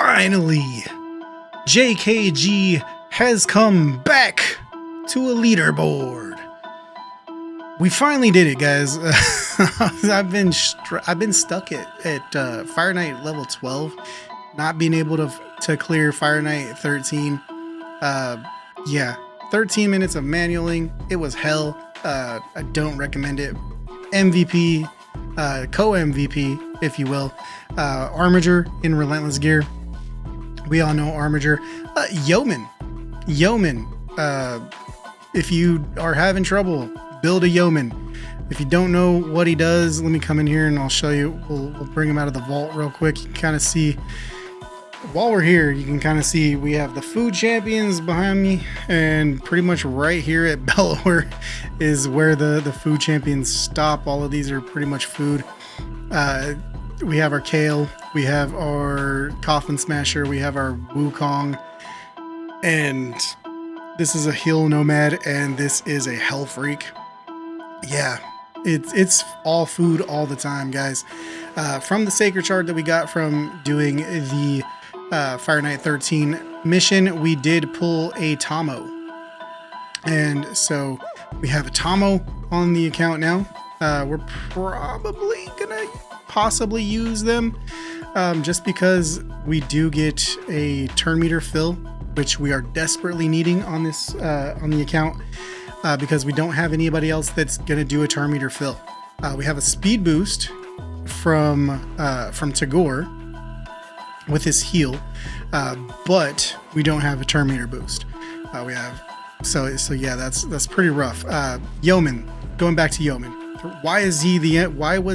Finally, JKG has come back to a leaderboard. We finally did it, guys. I've been stuck at Fire Knight level 12, not being able to clear Fire Knight 13. Yeah, 13 minutes of manualing. It was hell. I don't recommend it. MVP, co-MVP, if you will. Armiger in Relentless Gear. We all know Armiger. Yeoman. If you are having trouble, build a Yeoman. If you don't know what he does, let me come in here and I'll show you. We'll bring him out of the vault real quick. You can kind of see, while we're here, you can kind of see we have the food champions behind me, and pretty much right here at Bellower is where the food champions stop. All of these are pretty much food. We have our Kale, we have our Coffin Smasher, we have our Wukong, and this is a Hill Nomad, and this is a Hell Freak. Yeah, it's all food all the time, guys. From the Sacred Shard that we got from doing the Fire Knight 13 mission, we did pull a Tomo. And so we have a Tomo on the account now. We're probably gonna possibly use them just because we do get a turn meter fill, which we are desperately needing on this on the account because we don't have anybody else that's gonna do a turn meter fill. We have a speed boost from Tagore with his heal, but we don't have a turn meter boost. We have so yeah, that's pretty rough. Yeoman, going back to Yeoman. Why was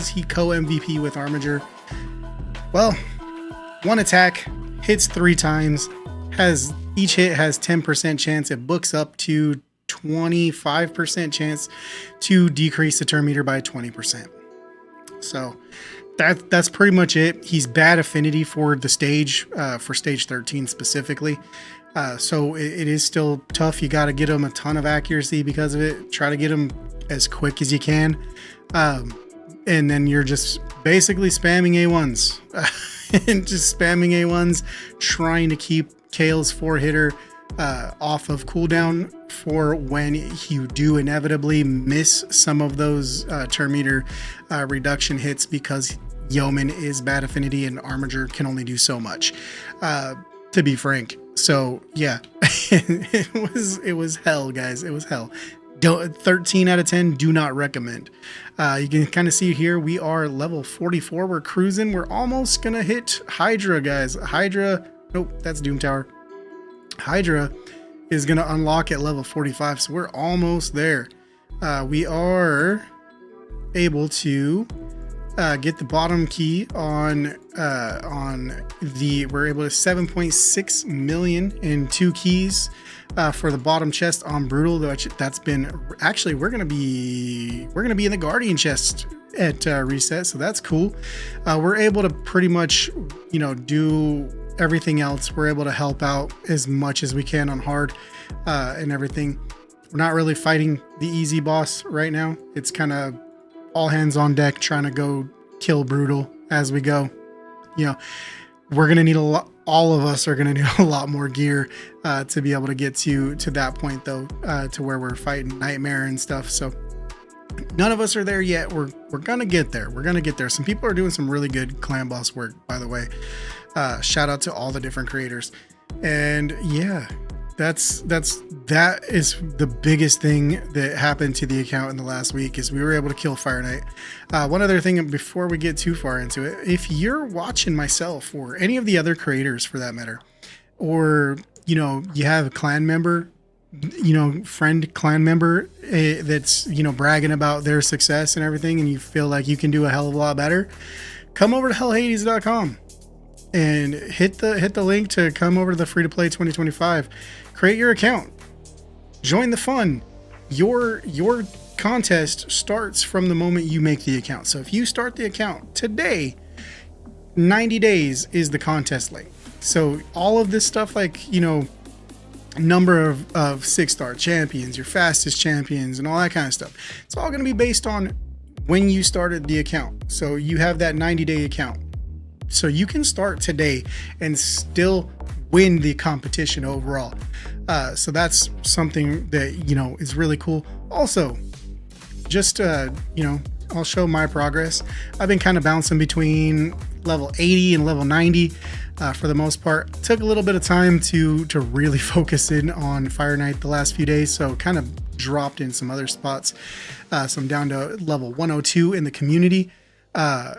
he co-MVP with Armiger? Well, one attack hits 3 times, each hit has 10% chance. It books up to 25% chance to decrease the turn meter by 20%. So that's pretty much it. He's bad affinity for the stage, for stage 13 specifically. So it is still tough. You got to get him a ton of accuracy because of it. Try to get him as quick as you can. And then you're just basically spamming A1s and just spamming A1s, trying to keep Kale's 4-hitter off of cooldown for when you do inevitably miss some of those turn meter reduction hits, because Yeoman is bad affinity and Armiger can only do so much, to be frank. So yeah, it was hell, guys. It was hell. 13 out of 10, do not recommend. You can kind of see here, we are level 44. We're cruising. We're almost going to hit Hydra, guys. Hydra, nope, that's Doom Tower. Hydra is going to unlock at level 45, so we're almost there. We are able to get the bottom key on we're able to 7.6 million in 2 keys for the bottom chest on Brutal. That's been actually, we're gonna be in the Guardian chest at reset, so that's cool. We're able to pretty much, do everything else. We're able to help out as much as we can on hard and everything. We're not really fighting the easy boss right now. It's kind of all hands on deck, trying to go kill Brutal as we go. We're gonna need all of us are gonna need a lot more gear to be able to get to that point, though, to where we're fighting Nightmare and stuff. So none of us are there yet. We're gonna get there. Some people are doing some really good clan boss work, by the way. Shout out to all the different creators. And yeah, that is the biggest thing that happened to the account in the last week, is we were able to kill Fire Knight. One other thing before we get too far into it, if you're watching myself or any of the other creators for that matter, or you have a clan member, friend clan member that's bragging about their success and everything, and you feel like you can do a hell of a lot better, come over to hellhades.com and hit the link to come over to the free to play 2025. Create your account, join the fun. Your contest starts from the moment you make the account. So if you start the account today, 90 days is the contest link. So all of this stuff, like number of 6-star champions, your fastest champions, and all that kind of stuff, it's all going to be based on when you started the account. So you have that 90-day account. So you can start today and still win the competition overall. So that's something that, you know, is really cool. Also, just, you know, I'll show my progress. I've been kind of bouncing between level 80 and level 90 for the most part. Took a little bit of time to really focus in on Fire Knight the last few days, so kind of dropped in some other spots. So I'm down to level 102 in the community. Comment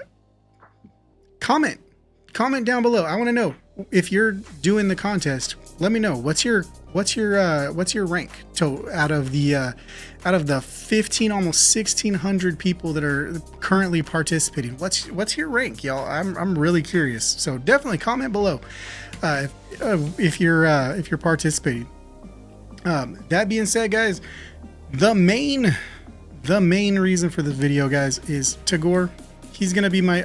down below. I want to know if you're doing the contest. Let me know what's your rank out of the 15, almost 1,600 people that are currently participating. What's your rank, y'all? I'm really curious. So definitely comment below if you're participating. That being said, guys, the main reason for this video, guys, is Tagore. He's gonna be my.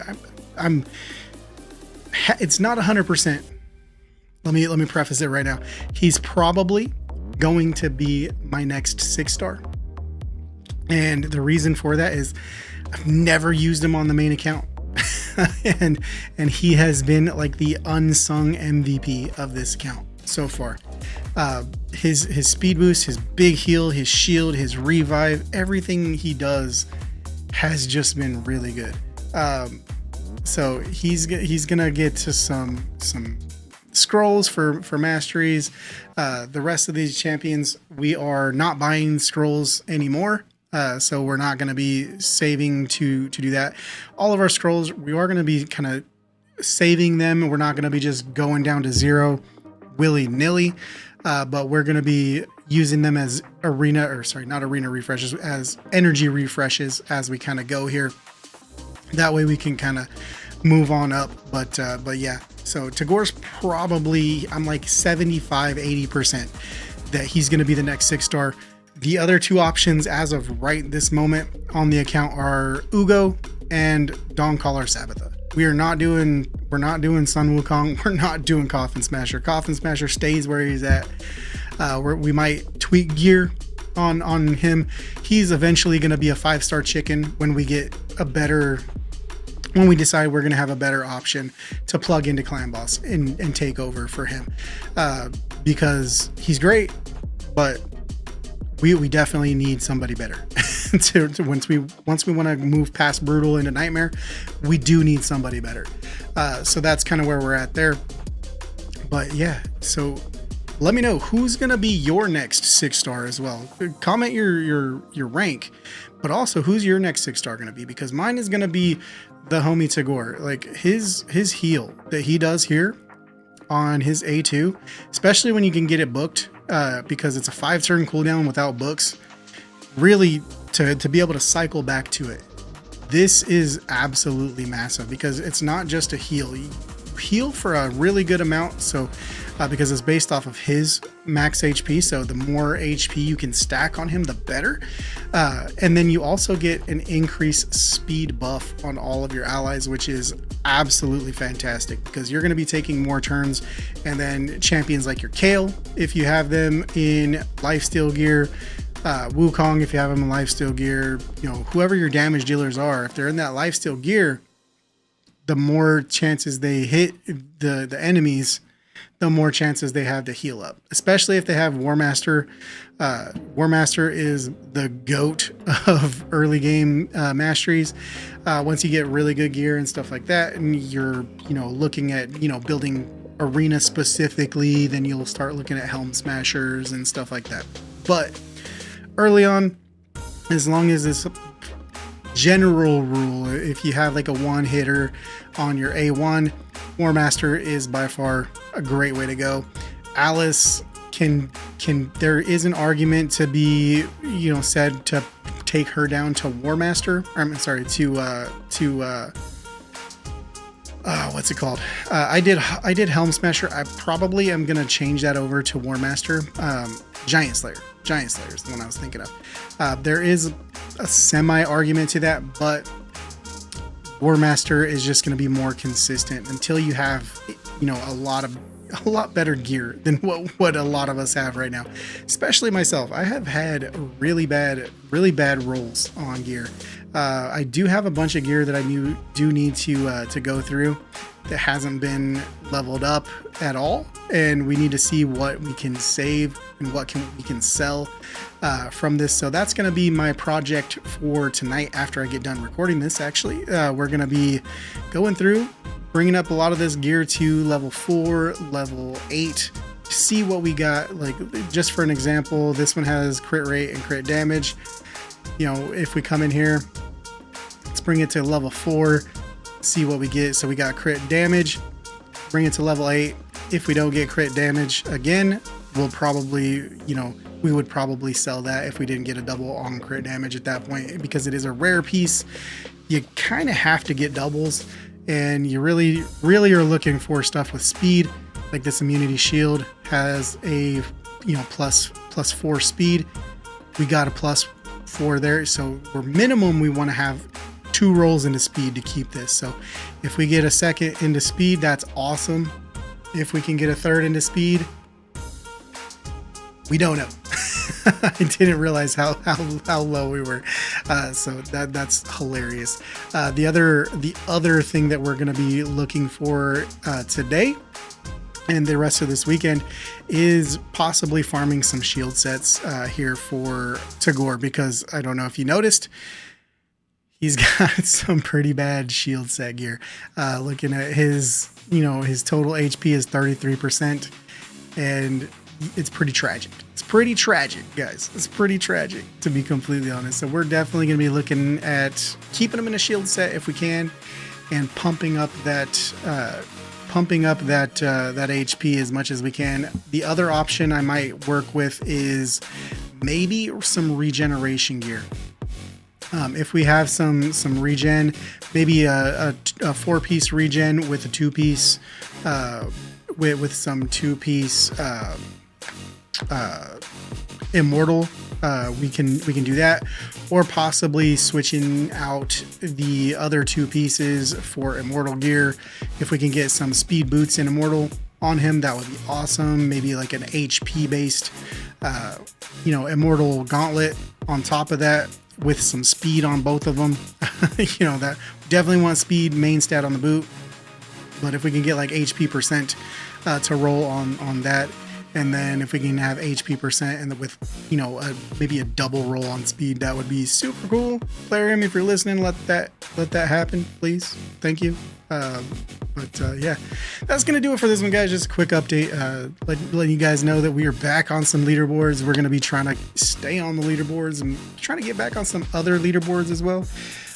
It's not 100%. Let me preface it right now. He's probably going to be my next 6-star. And the reason for that is I've never used him on the main account. and he has been like the unsung MVP of this account so far. His speed boost, his big heal, his shield, his revive, everything he does has just been really good. So he's gonna get to some scrolls for masteries. The rest of these champions, we are not buying scrolls anymore. So we're not going to be saving to do that. All of our scrolls, we are going to be kind of saving them. We're not going to be just going down to 0 willy-nilly, but we're going to be using them as not arena refreshes, as energy refreshes as we kind of go here. That way we can kind of move on up. But yeah, so Tagore's probably, I'm like 75-80% that he's going to be the next 6-star. The other two options as of right this moment on the account are Ugo and Dawncaller Sabbatha. We're not doing Sun Wukong. We're not doing Coffin Smasher. Coffin Smasher stays where he's at. We might tweak gear on him. He's eventually going to be a 5-star chicken when we get when we decide we're going to have a better option to plug into Clan Boss and take over for him, because he's great, but we definitely need somebody better. Once we want to move past Brutal into Nightmare, we do need somebody better. So that's kind of where we're at there. But yeah, so let me know who's gonna be your next 6-star as well. Comment your rank, but also who's your next 6-star gonna be, because mine is gonna be the homie Tagore. Like his heal that he does here on his A2, especially when you can get it booked, because it's a 5-turn cooldown without books. Really, to be able to cycle back to it, this is absolutely massive, because it's not just a heal. You heal for a really good amount, so because it's based off of his max HP, so the more HP you can stack on him, the better. And then you also get an increased speed buff on all of your allies, which is absolutely fantastic, because you're going to be taking more turns. And then champions like your Kale, if you have them in lifesteal gear, Wukong, if you have them in lifesteal gear, you know, whoever your damage dealers are, if they're in that lifesteal gear, the more chances they hit the enemies, the more chances they have to heal up, especially if they have War Master. War Master is the GOAT of early game masteries. Once you get really good gear and stuff like that, and you're, you know, looking at, you know, building arena specifically, then you'll start looking at Helm Smashers and stuff like that. But early on, as long as this general rule, if you have like a one hitter on your A1, War Master is by far a great way to go. Alice can there is an argument to be, you know, said to take her down to War Master. I'm sorry, to what's it called? I did Helm Smasher. I probably am gonna change that over to War Master. Giant Slayer is the one I was thinking of. There is a semi argument to that, but War Master is just going to be more consistent until you have, you know, a lot better gear than what a lot of us have right now. Especially myself. I have had really bad rolls on gear. I do have a bunch of gear that I do need to go through that hasn't been leveled up at all, and we need to see what we can save and what we can sell from this. So that's going to be my project for tonight after I get done recording this. Actually, we're going to be going through, bringing up a lot of this gear to level 4, level 8, see what we got. Like, just for an example, this one has crit rate and crit damage. You know, if we come in here, let's bring it to level 4, see what we get. So we got crit damage, bring it to level 8. If we don't get crit damage again, we'll probably, you know, we would probably sell that if we didn't get a double on crit damage at that point, because it is a rare piece. You kind of have to get doubles, and you really are looking for stuff with speed. Like this immunity shield has a, you know, plus 4 speed. We got a plus 4 there, so we're minimum we want to have 2 rolls into speed to keep this. So if we get a second into speed, that's awesome. If we can get a third into speed, we don't know. I didn't realize how low we were, so that's hilarious. The other thing that we're going to be looking for today and the rest of this weekend is possibly farming some shield sets here for Tagore, because I don't know if you noticed, he's got some pretty bad shield set gear. Looking at his, you know, his total HP is 33%, and it's pretty tragic. It's pretty tragic, guys. It's pretty tragic, to be completely honest. So we're definitely going to be looking at keeping him in a shield set if we can, and pumping up that HP as much as we can. The other option I might work with is maybe some regeneration gear. If we have some regen, maybe a 4-piece regen with a 2-piece, with some 2-piece immortal, we can do that, or possibly switching out the other 2 pieces for immortal gear. If we can get some speed boots and immortal on him, that would be awesome. Maybe like an HP based, you know, immortal gauntlet on top of that, with some speed on both of them. You know, that definitely want speed main stat on the boot, but if we can get like HP percent to roll on that, and then if we can have HP percent and with, you know, maybe a double roll on speed, that would be super cool. Plarium, if you're listening, let that happen, please. Thank you. Yeah, that's gonna do it for this one, guys. Just a quick update, letting you guys know that we are back on some leaderboards. We're gonna be trying to stay on the leaderboards and trying to get back on some other leaderboards as well.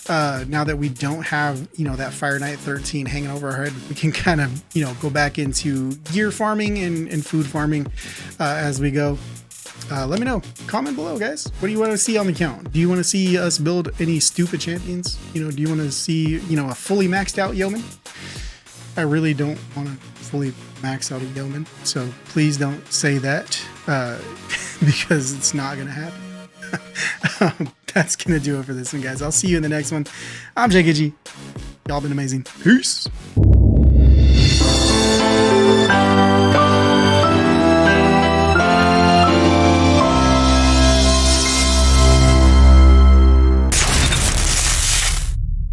Now that we don't have, you know, that Fire Knight 13 hanging over our head, we can kind of, you know, go back into gear farming and food farming as we go. Let me know. Comment below, guys. What do you want to see on the account? Do you want to see us build any stupid champions? You know, do you want to see, you know, a fully maxed out yeoman? I really don't want to fully max out a yeoman, so please don't say that, because it's not going to happen. That's going to do it for this one, guys. I'll see you in the next one. I'm JKG. Y'all been amazing. Peace.